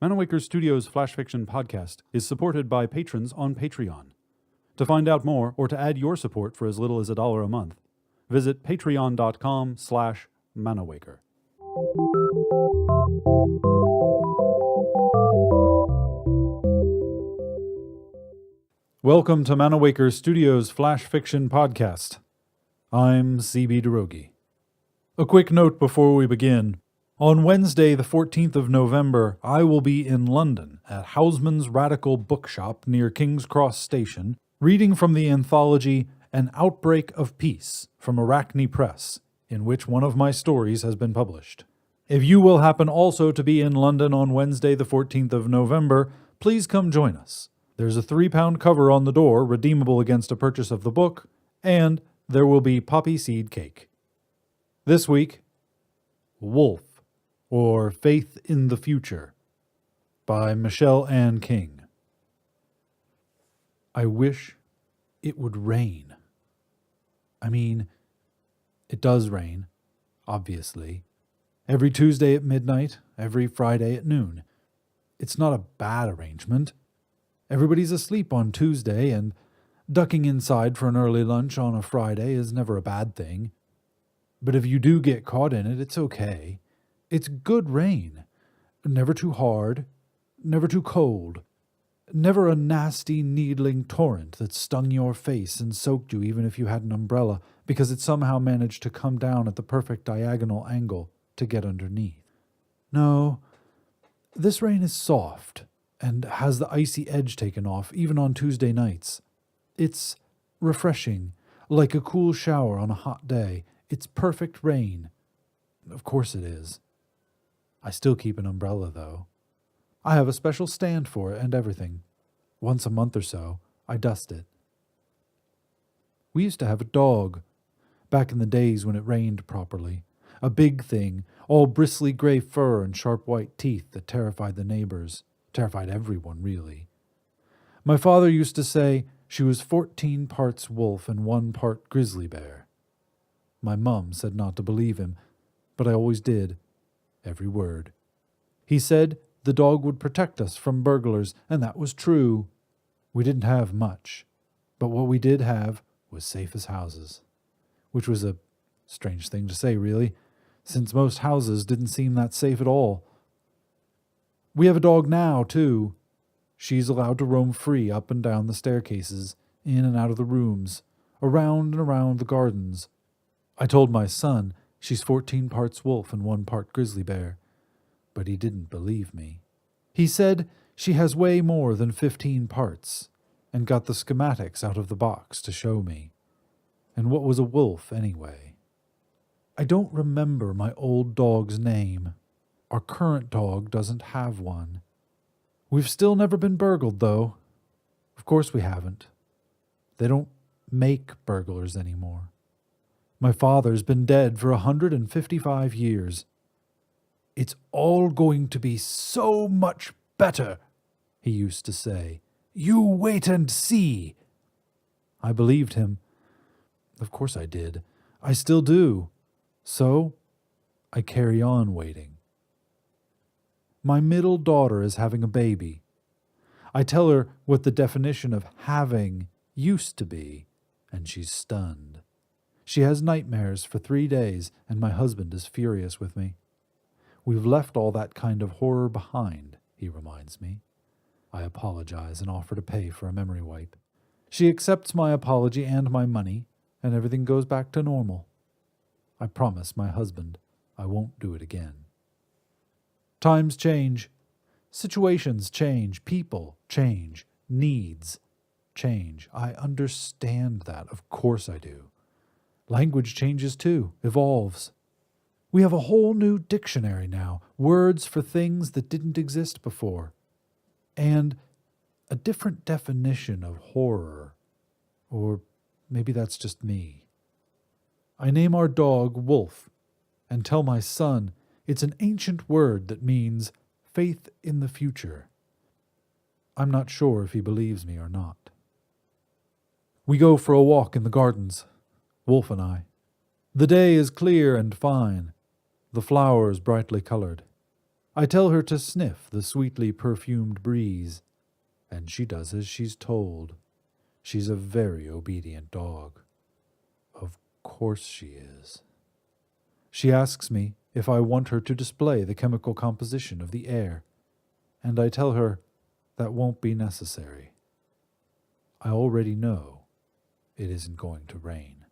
Manawaker Studios Flash Fiction Podcast is supported by patrons on Patreon. To find out more or to add your support for as little as $1 a month, visit patreon.com/Manawaker. Welcome to Manawaker Studios Flash Fiction Podcast. I'm CB Derogi. A quick note before we begin. On Wednesday, the 14th of November, I will be in London at Houseman's Radical Bookshop near King's Cross Station, reading from the anthology An Outbreak of Peace from Arachne Press, in which one of my stories has been published. If you will happen also to be in London on Wednesday, the 14th of November, please come join us. There's a £3 cover on the door, redeemable against a purchase of the book, and there will be poppy seed cake. This week, Wolf, or Faith in the Future, by Michelle Ann King. I wish it would rain. I mean, it does rain, obviously. Every Tuesday at midnight, every Friday at noon. It's not a bad arrangement. Everybody's asleep on Tuesday, and ducking inside for an early lunch on a Friday is never a bad thing. But if you do get caught in it, it's okay. It's good rain. Never too hard, never too cold. Never a nasty, needling torrent that stung your face and soaked you even if you had an umbrella, because it somehow managed to come down at the perfect diagonal angle to get underneath. No, this rain is soft and has the icy edge taken off, even on Tuesday nights. It's refreshing, like a cool shower on a hot day. It's perfect rain. Of course it is. I still keep an umbrella, though. I have a special stand for it and everything. Once a month or so, I dust it. We used to have a dog, back in the days when it rained properly. A big thing, all bristly gray fur and sharp white teeth that terrified the neighbors. Terrified everyone, really. My father used to say she was 14 parts wolf and 1 part grizzly bear. My mum said not to believe him, but I always did. Every word. He said the dog would protect us from burglars, and that was true. We didn't have much, but what we did have was safe as houses, which was a strange thing to say, really, since most houses didn't seem that safe at all. We have a dog now, too. She's allowed to roam free up and down the staircases, in and out of the rooms, around and around the gardens. I told my son she's 14 parts wolf and 1 part grizzly bear, but he didn't believe me. He said she has way more than 15 parts, and got the schematics out of the box to show me. And what was a wolf, anyway? I don't remember my old dog's name. Our current dog doesn't have one. We've still never been burgled, though. Of course we haven't. They don't make burglars anymore. My father's been dead for 155 years. It's all going to be so much better, he used to say. You wait and see. I believed him. Of course I did. I still do. So, I carry on waiting. My middle daughter is having a baby. I tell her what the definition of having used to be, and she's stunned. She has nightmares for 3 days, and my husband is furious with me. We've left all that kind of horror behind, he reminds me. I apologize and offer to pay for a memory wipe. She accepts my apology and my money, and everything goes back to normal. I promise my husband I won't do it again. Times change. Situations change. People change. Needs change. I understand that. Of course I do. Language changes too, evolves. We have a whole new dictionary now, words for things that didn't exist before. And a different definition of horror. Or maybe that's just me. I name our dog Wolf, and tell my son it's an ancient word that means faith in the future. I'm not sure if he believes me or not. We go for a walk in the gardens, Wolf and I. The day is clear and fine, the flowers brightly colored. I tell her to sniff the sweetly perfumed breeze, and she does as she's told. She's a very obedient dog. Of course she is. She asks me if I want her to display the chemical composition of the air, and I tell her that won't be necessary. I already know it isn't going to rain.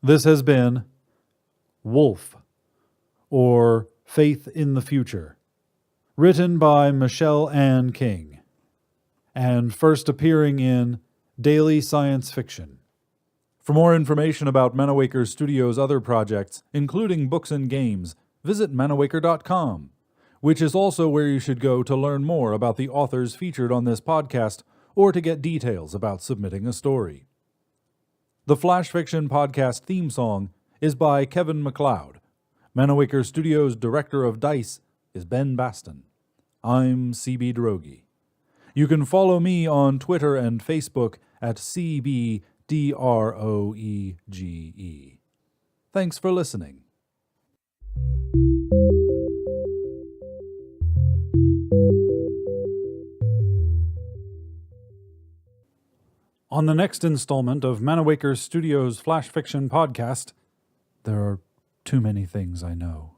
This has been Wolf, or Faith in the Future, written by Michelle Ann King, and first appearing in Daily Science Fiction. For more information about Manawaker Studios' other projects, including books and games, visit manawaker.com, which is also where you should go to learn more about the authors featured on this podcast or to get details about submitting a story. The Flash Fiction Podcast theme song is by Kevin MacLeod. Manawaker Studios' Director of Dice is Ben Baston. I'm CB Droege. You can follow me on Twitter and Facebook at CBDROEGE. Thanks for listening. On the next installment of Manawaker Studios' Flash Fiction Podcast, there are too many things I know.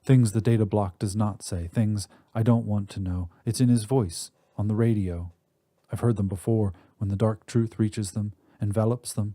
Things the data block does not say, things I don't want to know. It's in his voice, on the radio. I've heard them before, when the dark truth reaches them, envelops them,